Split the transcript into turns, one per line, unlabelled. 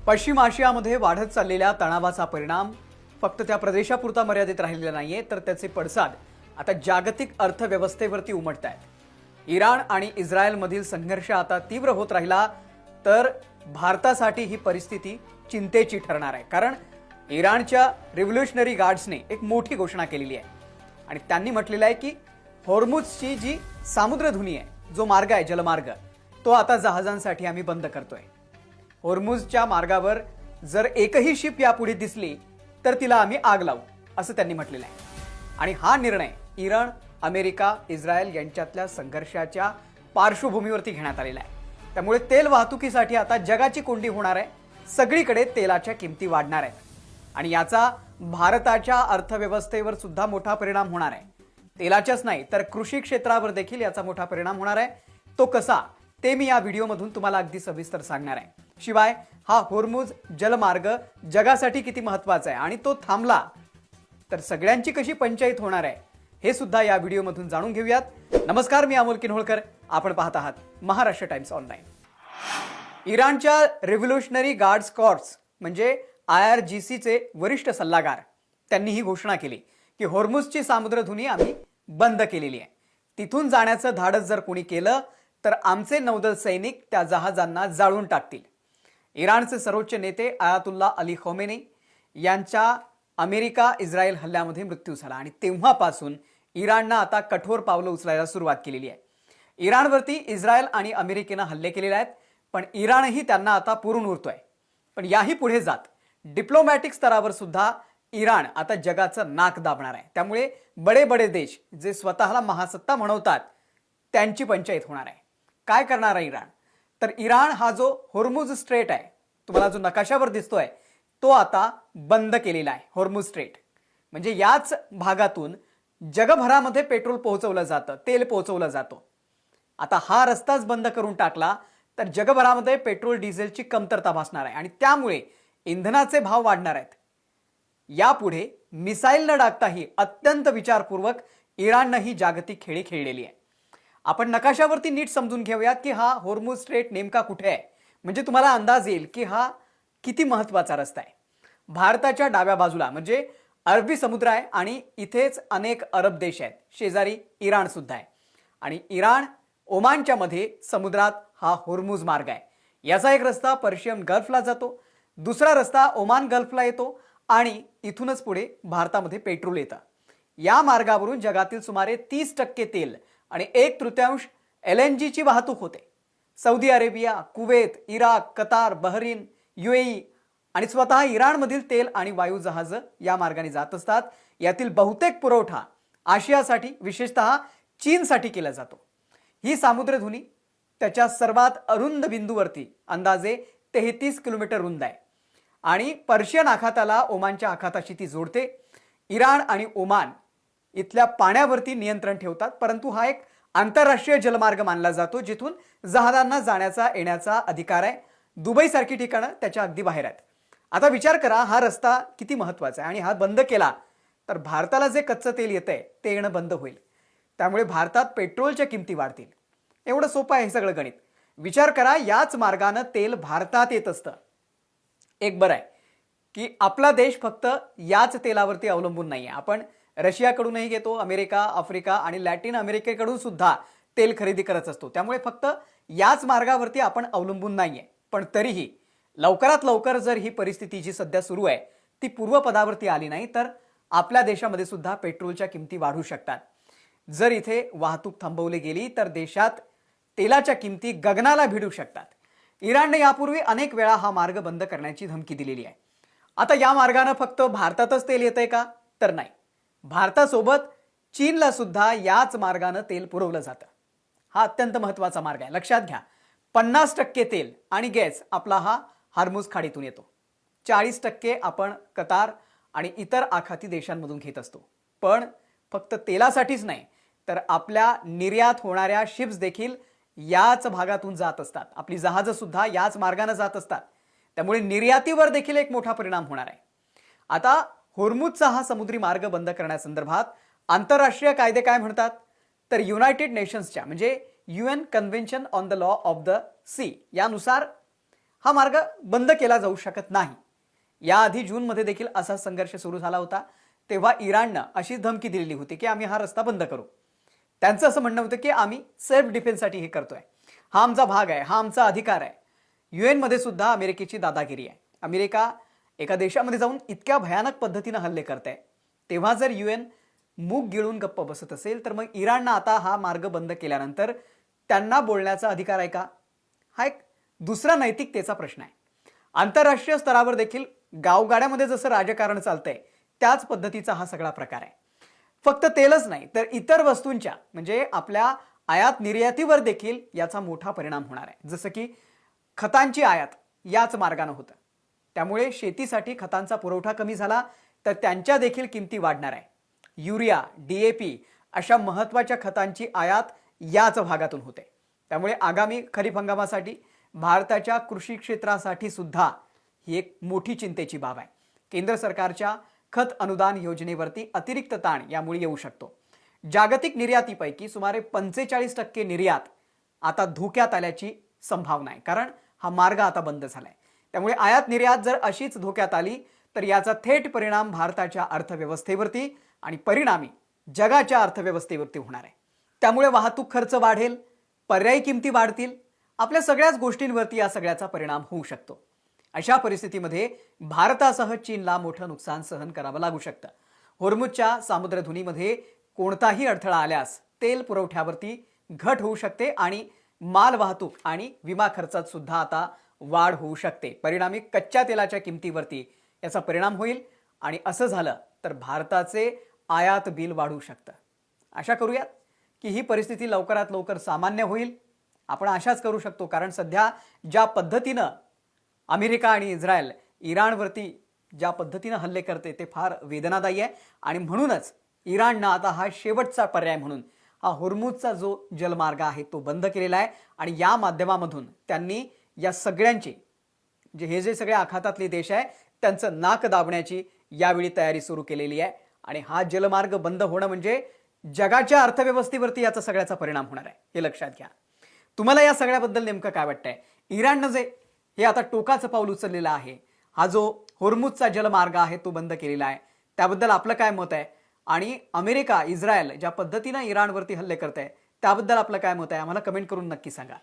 पश्चिम आशियामध्ये वाढत चाललेल्या तणावाचा परिणाम फक्त त्या प्रदेशापुरता मर्यादित राहिलेला नाहीये, तर त्याचे पडसाद आता जागतिक अर्थव्यवस्थेवरती उमटत आहेत। इराण आणि इस्रायलमधील संघर्ष आता तीव्र होत राहिला तर भारतासाठी ही परिस्थिती चिंतेची ठरणार आहे, कारण इराणच्या रिव्होल्युशनरी गार्ड्सने एक मोठी घोषणा केलेली आहे आणि त्यांनी म्हटलेलं आहे की हॉर्मुझची जी सामुद्रधुनी आहे, जो मार्ग आहे जलमार्ग, तो आता जहाजांसाठी आम्ही बंद करतोय। हॉर्मुझच्या मार्गावर जर एकही शिप यापुढे दिसली तर तिला आम्ही आग लावू, असं त्यांनी म्हटलेलं आहे। आणि हा निर्णय इराण, अमेरिका, इस्रायल यांच्यातल्या संघर्षाच्या पार्श्वभूमीवरती घेण्यात आलेला आहे। त्यामुळे तेल वाहतुकीसाठी आता जगाची कोंडी होणार आहे, सगळीकडे तेलाच्या किमती वाढणार आहेत आणि याचा भारताच्या अर्थव्यवस्थेवर सुद्धा मोठा परिणाम होणार आहे। तेलाच्याच नाही तर कृषी क्षेत्रावर देखील याचा मोठा परिणाम होणार आहे। तो कसा ते मी या व्हिडिओमधून तुम्हाला अगदी सविस्तर सांगणार आहे। शिवाय हा हॉर्मुझ जलमार्ग जगासाठी किती महत्त्वाचा आहे आणि तो थांबला तर सगळ्यांची कशी पंचायत होणार आहे हे सुद्धा या व्हिडिओमधून जाणून घेऊयात। नमस्कार, मी अमोल किन्होळकर, आपण पाहत आहात महाराष्ट्र टाइम्स ऑनलाईन। इराणच्या रिव्होल्युशनरी गार्ड्स कॉर्प्स म्हणजे IRGCचे वरिष्ठ सल्लागार त्यांनी ही घोषणा केली की हॉर्मुझची सामुद्रधुनी आम्ही बंद केलेली आहे। तिथून जाण्याचं धाडस जर कोणी केलं तर आमचे नौदल सैनिक त्या जहाजांना जाळून टाकतील। इराणचे सर्वोच्च नेते आयातुल्ला अली खमेनी यांच्या अमेरिका इस्रायल हल्ल्यामध्ये मृत्यू झाला आणि तेव्हापासून इराणनं आता कठोर पावलं उचलायला सुरुवात केलेली आहे। इराणवरती इस्रायल आणि अमेरिकेनं हल्ले केलेले आहेत, पण इराणही त्यांना आता पुरून उरतोय। पण याही पुढे जात डिप्लोमॅटिक स्तरावर सुद्धा इराण आता जगाचं नाक दाबणार आहे। त्यामुळे बडे बडे देश जे स्वतःला महासत्ता म्हणवतात त्यांची पंचायत होणार आहे। काय करणार आहे इराण? तर इराण हा जो हॉर्मुझ स्ट्रेट आहे, तुम्हाला जो नकाशावर दिसतोय, तो आता बंद केलेला आहे। हॉर्मुझ स्ट्रेट म्हणजे याच भागातून जगभरामध्ये पेट्रोल पोहोचवलं जातं, तेल पोहोचवलं जातं। आता हा रस्ताच बंद करून टाकला तर जगभरामध्ये पेट्रोल डिझेलची कमतरता भासणार आहे आणि त्यामुळे इंधनाचे भाव वाढणार आहेत। यापुढे मिसाईल न डागताही अत्यंत विचारपूर्वक इराणनं ही जागतिक खेळी खेळलेली आहे। आपण नकाशावरती नीट समजून घेऊयात की हा हॉर्मुझ स्ट्रेट नेमका कुठे आहे, म्हणजे तुम्हाला अंदाज येईल की हा किती महत्त्वाचा रस्ता आहे। भारताच्या डाव्या बाजूला म्हणजे अरबी समुद्र आहे आणि इथेच अनेक अरब देश आहेत, शेजारी इराण सुद्धा आहे आणि इराण ओमानच्या मध्ये समुद्रात हा हॉर्मुझ मार्ग आहे। याचा एक रस्ता पर्शियन गल्फला जातो, दुसरा रस्ता ओमान गल्फला येतो आणि इथूनच पुढे भारतामध्ये पेट्रोल येतं। या मार्गावरून जगातील सुमारे 30% तेल आणि 1/3 LNG ची वाहतूक होते। Saudi Arabia, Kuwait, Iraq, Qatar, Bahrain, UAE आणि स्वतः इराणमधील तेल आणि वायू जहाज या मार्गाने जात असतात। यातील बहुतेक पुरवठा आशियासाठी, विशेषतः चीनसाठी केला जातो। ही सामुद्रधुनी त्याच्या सर्वात अरुंद बिंदूवरती अंदाजे 33 किलोमीटर रुंद आहे आणि पर्शियन आखाताला ओमानच्या आखाताशी ती जोडते। इराण आणि ओमान इथल्या पाण्यावरती नियंत्रण ठेवतात, परंतु हा एक आंतरराष्ट्रीय जलमार्ग मानला जातो जिथून जहाजांना जाण्याचा येण्याचा अधिकार आहे। दुबईसारखी ठिकाणं त्याच्या अगदी बाहेर आहेत। आता विचार करा, हा रस्ता किती महत्त्वाचा आहे आणि हा बंद केला तर भारताला जे कच्चं तेल येतंय ते येणं बंद होईल। त्यामुळे भारतात पेट्रोलच्या किमती वाढतील। एवढं सोपं आहे हे सगळं गणित। विचार करा, याच मार्गाने तेल भारतात येत असतं। एक बरं आहे की आपला देश फक्त याच तेलावरती अवलंबून नाहीये। आपण रशियाकडूनही घेतो, अमेरिका, आफ्रिका आणि लॅटिन अमेरिकेकडून सुद्धा तेल खरेदी करत असतो। त्यामुळे फक्त याच मार्गावरती आपण अवलंबून नाहीये। पण तरीही लवकरात लवकर जर ही परिस्थिती जी सध्या सुरू आहे ती पूर्वपदावरती आली नाही तर आपल्या देशामध्ये सुद्धा पेट्रोलच्या किमती वाढू शकतात। जर इथे वाहतूक थांबवली गेली तर देशात तेलाच्या किमती गगनाला भिडू शकतात। इराणने यापूर्वी अनेक वेळा हा मार्ग बंद करण्याची धमकी दिलेली आहे। आता या मार्गाने फक्त भारतातच तेल येतंय का? तर नाही, भारतासोबत चीनला सुद्धा याच मार्गाने तेल पुरवलं जातं। हा अत्यंत महत्त्वाचा मार्ग आहे, लक्षात घ्या। 50% तेल आणि गॅस आपला हा हॉर्मुझ खाडीतून येतो। 40% आपण कतार आणि इतर आखाती देशांमधून घेत असतो। पण फक्त तेलासाठीच नाही तर आपल्या निर्यात होणाऱ्या शिप्स देखील याच भागातून जात असतात। आपली जहाजं सुद्धा याच मार्गाने जात असतात। त्यामुळे निर्यातीवर देखील एक मोठा परिणाम होणार आहे। आता हॉर्मुझचा हा समुद्री मार्ग बंद करण्यासंदर्भात आंतरराष्ट्रीय कायदे काय म्हणतात? तर युनायटेड नेशन्सच्या म्हणजे UN convention on the law of the sea यानुसार हा मार्ग बंद केला जाऊ शकत नाही. याआधी जूनमध्ये देखील असा संघर्ष सुरू झाला होता. तेव्हा इराणनं अशी धमकी दिलेली होती की आम्ही हा रस्ता बंद करू. त्यांचं असं म्हणणं होतं की आम्ही सेल्फ डिफेन्ससाठी हे करतोय, हा आमचा भाग आहे, हा आमचा अधिकार आहे. UN मध्ये सुद्धा अमेरिकेची दादागिरी आहे. अमेरिका एका देशामध्ये जाऊन इतक्या भयानक पद्धतीनं हल्ले करते, तेव्हा जर UN मूग गिळून गप्प बसत असेल तर मग इराणनं आता हा मार्ग बंद केल्यानंतर त्यांना बोलण्याचा अधिकार आहे का? हा एक दुसरा नैतिकतेचा प्रश्न आहे. आंतरराष्ट्रीय स्तरावर देखील गावगाड्यामध्ये जसं राजकारण चालतंय त्याच पद्धतीचा हा सगळा प्रकार आहे. फक्त तेलच नाही तर इतर वस्तूंच्या म्हणजे आपल्या आयात निर्यातीवर देखील याचा मोठा परिणाम होणार आहे. जसं की खतांची आयात याच मार्गाने होतं, त्यामुळे शेतीसाठी खतांचा पुरवठा कमी झाला तर त्यांच्या देखील किमती वाढणार आहे. युरिया, DAP अशा महत्त्वाच्या खतांची आयात याच भागातून होते. त्यामुळे आगामी खरीप हंगामासाठी भारताच्या कृषी क्षेत्रासाठी सुद्धा ही एक मोठी चिंतेची बाब आहे. केंद्र सरकारच्या खत अनुदान योजनेवरती अतिरिक्त ताण यामुळे येऊ शकतो. जागतिक निर्यातीपैकी सुमारे 45% निर्यात आता धोक्यात आल्याची संभावना आहे, कारण हा मार्ग आता बंद झालाय. त्यामुळे आयात निर्यात जर अशीच धोक्यात आली तर याचा थेट परिणाम भारताच्या अर्थव्यवस्थेवरती आणि परिणामी जगाच्या अर्थव्यवस्थेवरती होणार आहे. त्यामुळे वाहतूक खर्च वाढेल, पर्यायी किमती वाढतील, आपल्या सगळ्याच गोष्टींवरती या सगळ्याचा परिणाम होऊ शकतो. अशा परिस्थितीमध्ये भारतासह चीनला मोठं नुकसान सहन करावं लागू शकतं. होर्मुझच्या सामुद्रधुनीमध्ये कोणताही अडथळा आल्यास तेल पुरवठ्यावरती घट होऊ शकते आणि माल वाहतूक आणि विमा खर्चात सुद्धा आता वाढ होऊ शकते. परिणामी कच्च्या तेलाच्या किमतीवरती याचा परिणाम होईल आणि असं झालं तर भारताचे आयात बिल वाढू शकतं. आशा करूयात की ही परिस्थिती लवकरात लवकर सामान्य होईल. आपण आशाच करू शकतो, कारण सध्या ज्या पद्धतीनं अमेरिका आणि इस्रायल इराणवरती ज्या पद्धतीनं हल्ले करते ते फार वेदनादायी आहे. आणि म्हणूनच इराणनं आता हा शेवटचा पर्याय म्हणून हा होर्मुझचा जो जलमार्ग आहे तो बंद केलेला आहे आणि या माध्यमामधून त्यांनी या सगळ्यांची हे जे सगळे आखातातले देश आहे त्यांचं नाक दाबण्याची यावेळी तयारी सुरू केलेली आहे. आणि हा जलमार्ग बंद होणं म्हणजे जगाच्या अर्थव्यवस्थेवरती याचा सगळ्याचा परिणाम होणार आहे, हे लक्षात घ्या. तुम्हाला या सगळ्याबद्दल नेमकं काय वाटतंय? इराणनं जे हे आता टोकाचं पाऊल उचललेलं आहे, हा जो होर्मुझचा जलमार्ग आहे तो बंद केलेला आहे, त्याबद्दल आपलं काय मत आहे? आणि अमेरिका, इस्रायल ज्या पद्धतीनं इराणवरती हल्ले करत आहे त्याबद्दल आपलं काय मत आहे? आम्हाला कमेंट करून नक्की सांगा.